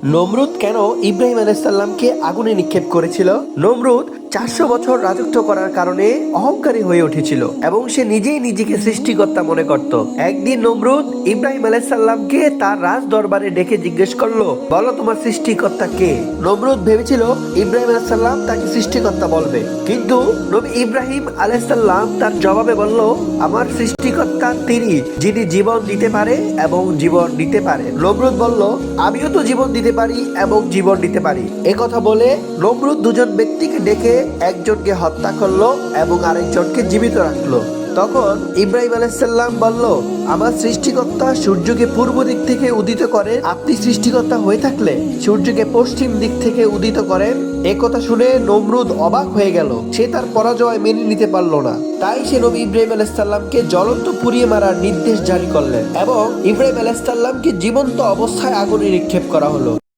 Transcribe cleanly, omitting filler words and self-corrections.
নমরুদ কেন ইব্রাহিম আলাইসাল্লামকে আগুনে নিক্ষেপ করেছিল? নমরুদ 400 বছর রাজত্ব করার কারণে অহংকারী হয়ে উঠেছিল এবং সে নিজেই নিজেকে সৃষ্টিকর্তা মনে করত। একদিন নমরুদ ইব্রাহিম আলাইসাল্লামকে তার রাজ দরবারে ডেকে জিজ্ঞেস করলো, বলো তোমার সৃষ্টিকর্তা কে? নমরুদ ভেবেছিল ইব্রাহিম আলাইসাল্লাম তাকে সৃষ্টিকর্তা বলবে, কিন্তু নবী ইব্রাহিম আলাইসাল্লাম তার জবাবে বলল, আমার সৃষ্টিকর্তা তিনি, যিনি জীবন দিতে পারে এবং জীবন নিতে পারে। নমরুদ বলল, আমিও তো জীবন দিতে পারি এবং জীবন নিতে পারি। কথা বলে নমরুদ দুজন ব্যক্তিকে ডেকে একজনকে হত্যা করলো এবং আরেকজনকে জীবিত রাখলো। তখন ইব্রাহিম আলাইসাল্লাম বলল, আমার সৃষ্টিকর্তা সূর্যকে পূর্ব দিক থেকে উদিত করে, আপনি সৃষ্টিকর্তা হয়ে থাকলে সূর্যকে পশ্চিম দিক থেকে উদিত করেন। কথা শুনে নমরুদ অবাক হয়ে গেল। সে তার পরাজয় মেনে নিতে পারল না। তাই সে নবী ইব্রাহিম আলাইসাল্লামকে জ্বলন্ত পুড়িয়ে মারার নির্দেশ জারি করলেন এবং ইব্রাহিম আলাইসাল্লামকে জীবন্ত অবস্থায় আগুনে নিক্ষেপ করা হলো।